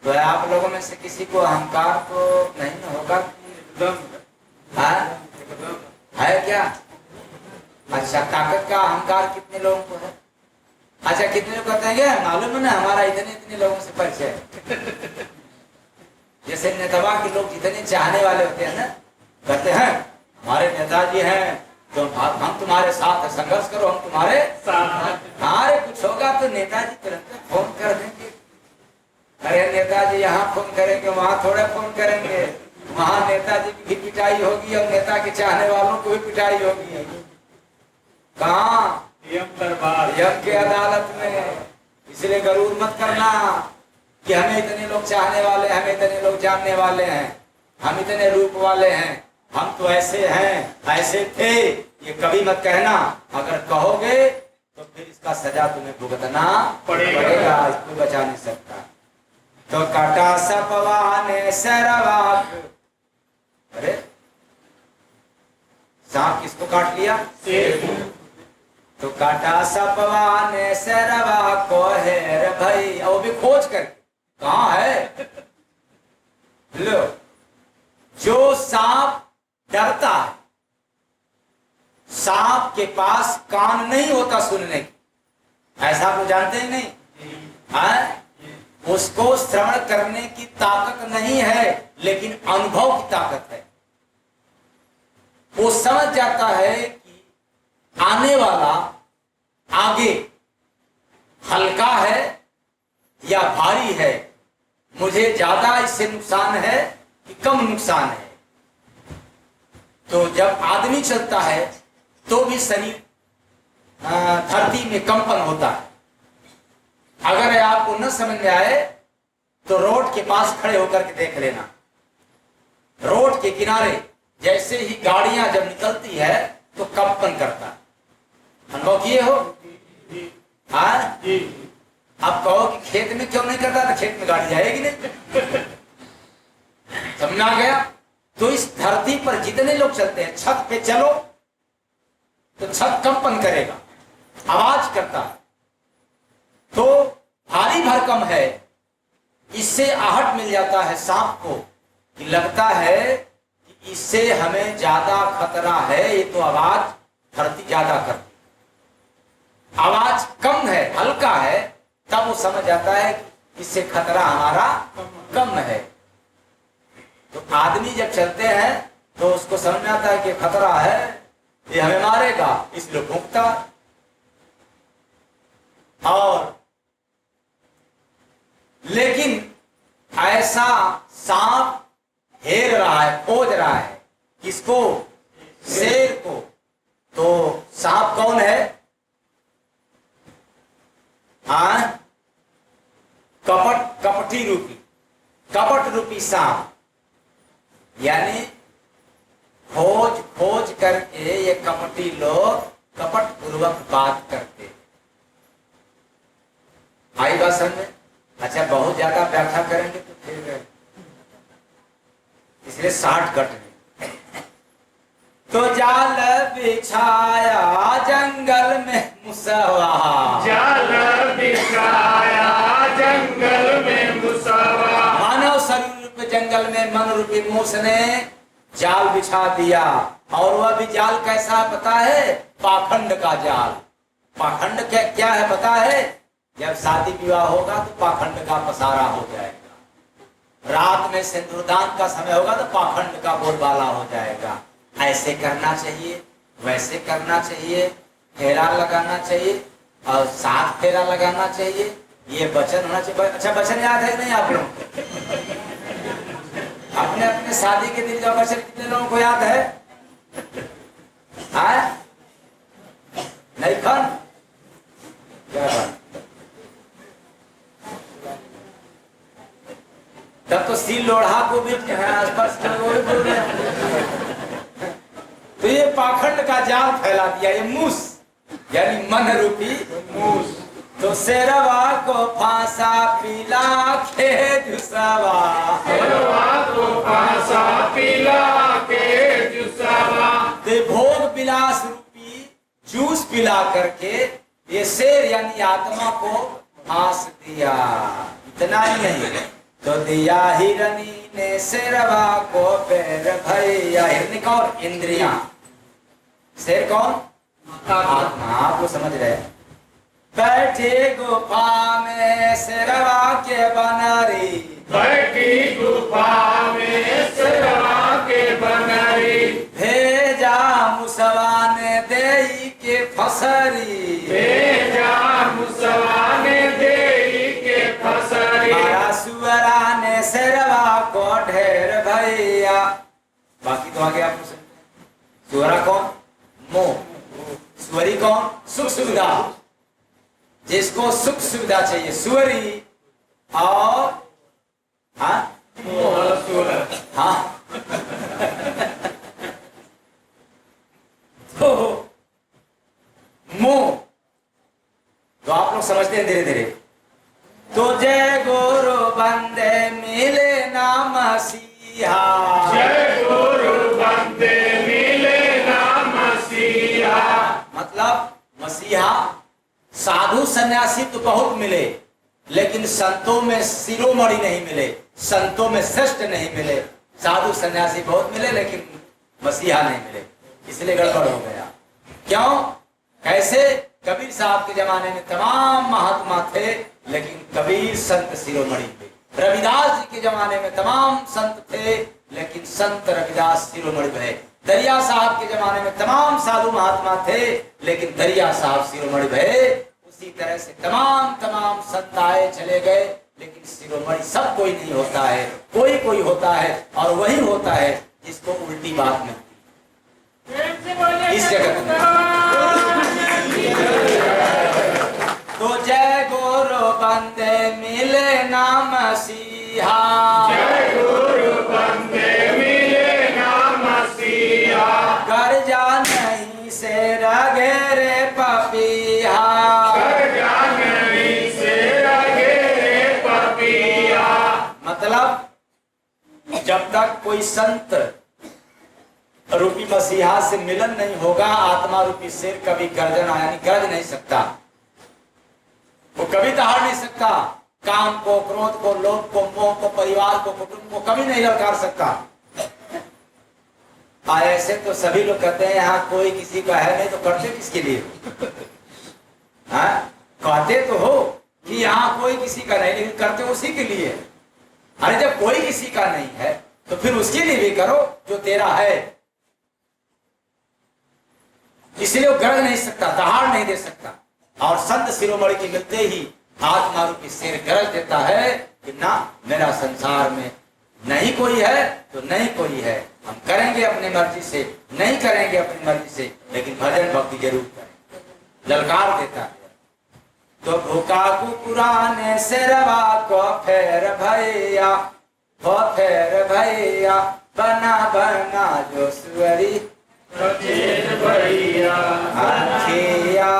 तो आप लोगों में से किसी को अहंकार तो नहीं होगा? है क्या? अच्छा, ताकत का अहंकार कितने लोगों को है? अच्छा, कितने लोग कहते हैं मालूम है ना हमारा इतने इतने लोगों से परिचय है। जैसे नेतावा के लोग जितने चाहने वाले होते हैं ना, कहते हैं हमारे नेताजी हैं तो हम तुम्हारे साथ है, संघर्ष करो, हम तुम्हारे साथ। हमारे कुछ होगा तो नेताजी तुरंत फोन कर देंगे। अरे नेताजी यहाँ फोन करेंगे, वहाँ थोड़े फोन करेंगे, वहाँ नेताजी की पिटाई होगी और नेता के चाहने वालों को भी पिटाई होगी। कहाँ? यम के अदालत में। इसलिए गरूर मत करना कि हमें इतने लोग चाहने वाले, हमें इतने लोग जानने वाले हैं, हम इतने रूप वाले हैं, हम तो ऐसे हैं, ऐसे थे। ये कभी मत कहना। अगर कहोगे तो फिर इसका सजा तुम्हें भुगतना पड़ेगा। इसको बचा नहीं सकता। तो काटा सपवाने सरवाक। अरे सांप किसको काट लिया? तो काटा सपवाने सरवा को है भाई, वो भी खोज कर कहाँ है? लो, जो सांप डरता है, सांप के पास कान नहीं होता सुनने की, ऐसा आप जानते ही नहीं है? उसको श्रवण करने की ताकत नहीं है, लेकिन अनुभव की ताकत है। वो समझ जाता है कि आने वाला आगे हल्का है या भारी है, मुझे ज्यादा इससे नुकसान है कि कम नुकसान है। तो जब आदमी चलता है तो भी शरीर धरती में कंपन होता है। अगर आपको न समझ में आए तो रोड के पास खड़े होकर के देख लेना। रोड के किनारे जैसे ही गाड़ियां जब निकलती है तो कंपन करता है। अनुभव किए हो? हाँ, अब कहो कि खेत में क्यों नहीं करता? तो खेत में गाड़ी जाएगी नहीं। समझ आ गया? तो इस धरती पर जितने लोग चलते हैं, छत पे चलो तो छत कंपन करेगा, आवाज करता है। तो भारी भरकम है, इससे आहट मिल जाता है सांप को कि लगता है कि इससे हमें ज्यादा खतरा है। ये तो आवाज धरती ज्यादा करती, आवाज कम है, हल्का है, तब वो समझ जाता है कि इससे खतरा हमारा कम है। तो आदमी जब चलते हैं तो उसको समझ में आता है कि खतरा है, ये हमें मारेगा, इसलिए भूखता। और लेकिन ऐसा सांप हेर रहा है, खोज रहा है किसको? शेर को। तो सांप कौन है? हाँ, कपटी रूपी, कपट रूपी सांप। यानी खोज खोज करके ये कपटी लोग कपट पूर्वक बात करते। आई बात समझ में? अच्छा, बहुत ज्यादा व्याख्या करेंगे तो फिर इसलिए 60 कट में। तो जाल बिछाया जंगल में मुसवा, जाल बिछाया जंगल में मुसवा। मानव शरीर रूपी जंगल में मन रूपी मूस ने जाल बिछा दिया। और वह भी जाल कैसा पता है? पाखंड का जाल। पाखंड क्या है पता है? जब शादी विवाह होगा तो पाखंड का पसारा हो जाएगा। रात में सिंदूरदान का समय होगा तो पाखंड का बोलबाला हो जाएगा। ऐसे करना चाहिए, वैसे करना चाहिए, फेरा लगाना चाहिए और 7 फेरा लगाना चाहिए, ये वचन होना चाहिए। अच्छा, वचन याद है नहीं आप लोग? अपने अपने शादी के दिन का वचन कितने लोगों को याद है? नहीं खान क्या बात? तब तो सील लोढ़ा को भी आसपास बोल रहे हैं। तो ये पाखंड का जाल फैला दिया, ये मूस यानी मन रूपी मूस। तो शेरवा को फांसा पिला के जुसावा, शेरवा को फांसा पिला के जुसावा, ते भोग विलास रूपी जूस पिला करके ये शेर यानी आत्मा को फांस दिया। इतना ही नहीं तो दिया हिरनी ने शेरवा को पैर भैया। हिरनी कौन? इंद्रियां। शेर कौन? आत्मा। आपको समझ रहे? बैठी गुफा में शेरवा के बनरी, बैठी गुफा में शेरवा के बनरी, भेजा मुसवा ने देई के फसरी, भेजा मुसवा ने देई के फसरी, मारा सुअरा ने शेरवा को ढेर भैया। बाकी तो आगे आपको समझ। सुअरा कौन? मोह। सुअरी कौन? सुख सुविधा। जिसको सुख सुविधा चाहिए सुअरी, और हाँ हाँ तो मोह। तो आप लोग समझते हैं धीरे धीरे। तो जय गुरु बंदे मिले ना मसीहा, जय गुरु बंदे मिले ना मसीहा। मतलब मसीहा साधु सन्यासी तो बहुत मिले, लेकिन संतों में शिरोमणि नहीं मिले, संतों में श्रेष्ठ नहीं मिले। साधु सन्यासी बहुत मिले लेकिन मसीहा नहीं मिले, इसलिए गड़बड़ हो गया। क्यों? कैसे? कबीर साहब के जमाने में तमाम महात्मा थे, लेकिन कबीर संत शिरोमणि थे। रविदास जी के जमाने में तमाम संत थे, लेकिन संत रविदास शिरोमणि भये। दरिया साहब के जमाने में तमाम साधु महात्मा थे, लेकिन दरिया साहब शिरोमणि भये। उसी तरह से तमाम संत आए चले गए, लेकिन शिरोमणि सब कोई नहीं होता है, कोई कोई होता है, और वही होता है जिसको उल्टी बात मिलती इस जगत में। तो जय गुरु बंदे मिले ना मसीहा, जय गुरु बंदे मिले ना मसीहा, कर्जा नहीं से रगे रे पपीहा, कर्जा नहीं से रगे रे पपीहा। मतलब जब तक कोई संत रूपी मसीहा से मिलन नहीं होगा, आत्मा रूपी शेर कभी गर्जना यानी गरज नहीं सकता, वो कभी दहाड़ नहीं सकता। काम को, क्रोध को, लोभ को, मोह को, परिवार को, कुटुंब को कभी नहीं ललकार सकता। ऐसे तो सभी लोग कहते हैं यहाँ कोई किसी का है नहीं, तो करते किसके लिए? कहते तो हो कि यहाँ कोई किसी का नहीं, लेकिन करते उसी के लिए। अरे जब कोई किसी का नहीं है तो फिर उसके लिए भी करो जो तेरा है। इसलिए वो गरज नहीं सकता, दहाड़ नहीं दे सकता। और संत शिरोमणि की मिलते ही आत्मा रूपी शेर गरज देता है कि ना, मेरा संसार में नहीं कोई है तो नहीं कोई है, हम करेंगे अपनी मर्जी से, नहीं करेंगे अपनी मर्जी से, लेकिन भजन भक्ति जरूर करें। ललकार देता है। तो भूखा कुकुरा ने शेरवा को फेर भैया, फेर भैया, बना बना जो सुअरी भैया, आखिया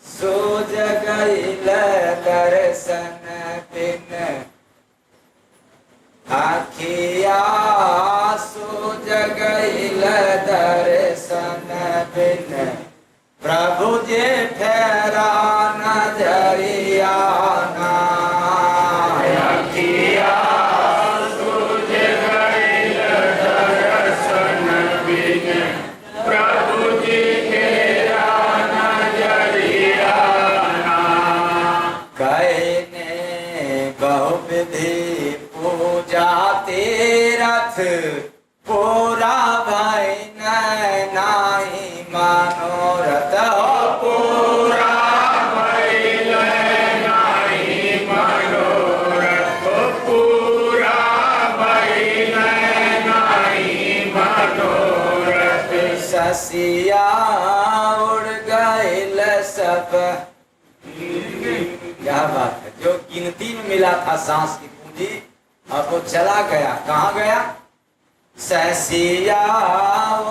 सूझ गईल दर्शन बिन, आखिया सूझ गईल दर्शन बिन, प्रभु जे फेरा नजरिया ना, आखिया सूझ गईल दर्शन बिन, प्रभु जी फेरा नजरिया ना। कहने बहुविधि पूजा तीरथ, पूरा भाई नहीं मनोरथ हो, पूरा भइल नाही मनोरथ, पूरा भइल नाही मनोरथ। ससिया उड़ गईल सब। क्या बात है, जो गिनती में मिला था सांस की पूंजी, अब वो चला गया। कहाँ गया? ससिया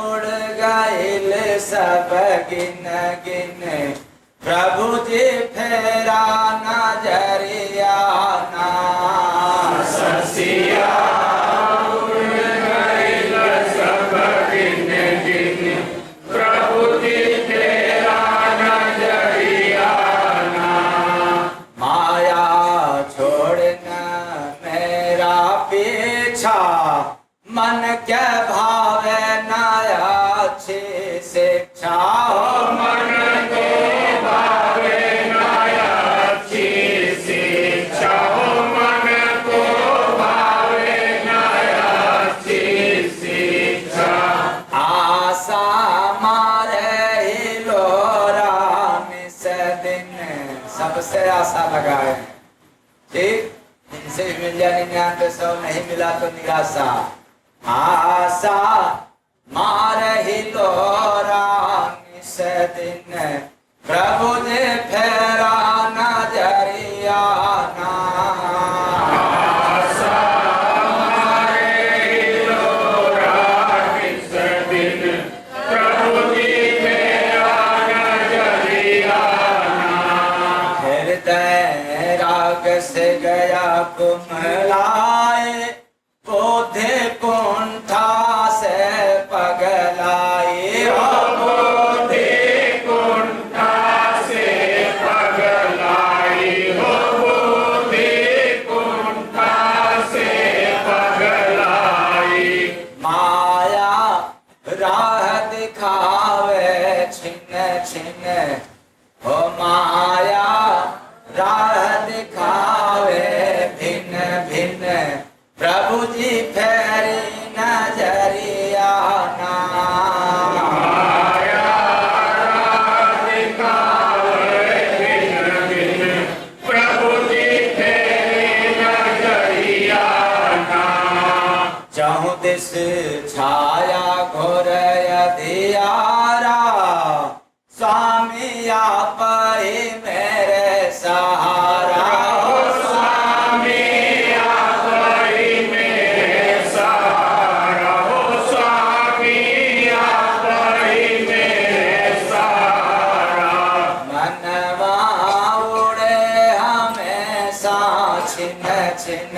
उड़ गइल सब गिन गिन, प्रभु जी फेरा नजरिया ना। ससिया उड़ गइल सब गिन गिन, प्रभु जी फेरा नजरिया ना। माया छोड़ना मेरा पीछा, मन के भावे नया अच्छी शिक्षा। मन को भावे नया अच्छी शिक्षा, मन को भावे नया अच्छी शिक्षा। आशा मारे ही लोरा निस दिन, सबसे आशा लगाए, ठीक, इनसे भी मिल जाए 99, नहीं मिला तो निराशा। आशा मारे ही लोरा निस दिन, प्रभु जी फेरा नजरिया ना। आशा मारे लोरा निस दिन, प्रभु जी फेरा नजरिया ना। हृदय राग से गया कुमलाए, बोधे कुंठा से पगलाई। बोधे कुंठा से पगलाई, हो बोधे कुंठा से पगलाई। माया राह दिखावे छिन छिन, हो माया राह दिखावे भिन्न भिन्न, प्रभु जी फेरी नजरिया ना। माया दिखावे भिन्न भिन्न, प्रभु जी फेरी नजरिया ना। चाहूं दिस छाया घोर अधियारा, स्वामी आप ही मेरे सहारा। स्वामी आप ही मेरे सहारा, हो स्वामी आप ही मेरे सहारा। मनवा उड़े हमेशा छिन छिन,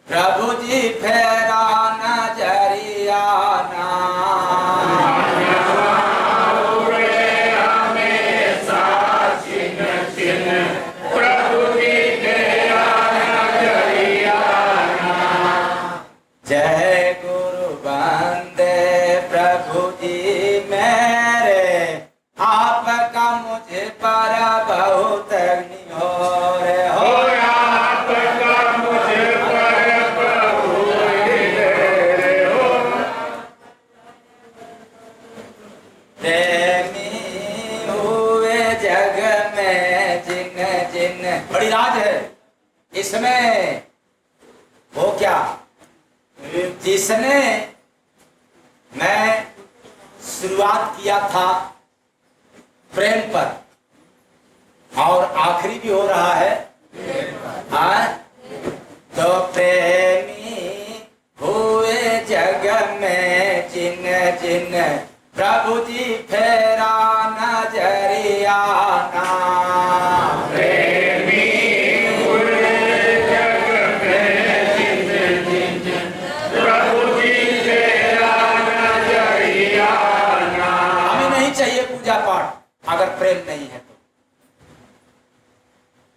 प्रभु जी फेरा नजरिया ना। उड़े हमेशा छिन छिन, प्रभु जी फेरा नजरिया ना। जय गुरु बंदे प्रभु जी मेरे, आपका मुझे पर बहुत निहोर हो। आपका मुझे पर प्रभु रे हो। प्रेमी हुए जग में जिन जिन, बड़ी राज है इसमें। वो क्या, जिसने मैं शुरुआत किया था प्रेम पर, और आखिरी भी हो रहा है हाँ? तो प्रेमी हुए जग में जिन जिन, प्रभु जी फेरा नजरिया ना। प्रेमी हुए जग में जिन जिन, प्रभु जी फेरा नजरिया ना। हमें नहीं चाहिए पूजा पाठ अगर प्रेम नहीं है तो।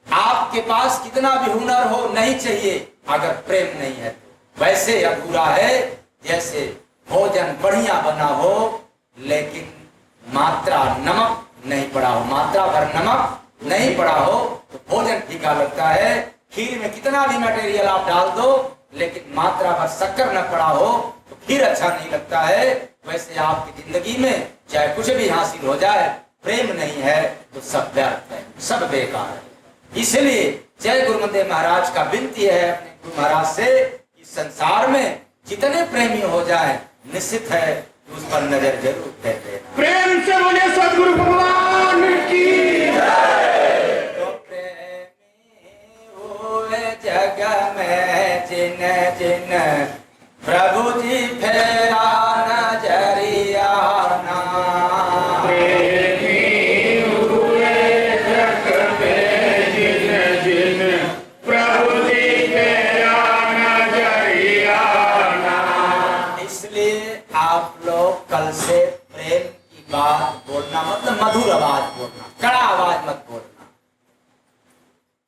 आपके पास कितना भी हुनर हो, नहीं चाहिए अगर प्रेम नहीं है तो। वैसे अधूरा है जैसे भोजन बढ़िया बना हो लेकिन मात्रा नमक नहीं पड़ा हो, मात्रा भर नमक नहीं पड़ा हो तो भोजन फीका लगता है। खीर में कितना भी मटेरियल आप डाल दो लेकिन मात्रा भर शक्कर न पड़ा हो तो खीर अच्छा नहीं लगता है। वैसे आपकी जिंदगी में चाहे कुछ भी हासिल हो जाए, प्रेम नहीं है तो सब व्यर्थ है, सब बेकार है। इसलिए जय गुरुमदेव महाराज का विनती है अपने गुरु महाराज से कि संसार में जितने प्रेमी हो जाए निश्चित है कि उस पर नजर जरूर फेर देना। प्रेम से बोले सदगुरु भगवान की जय। तो प्रेमी हुए जग में जिन जिन, प्रभु जी फेर बात बोलना मतलब मधुर आवाज बोलना, कड़ा आवाज मत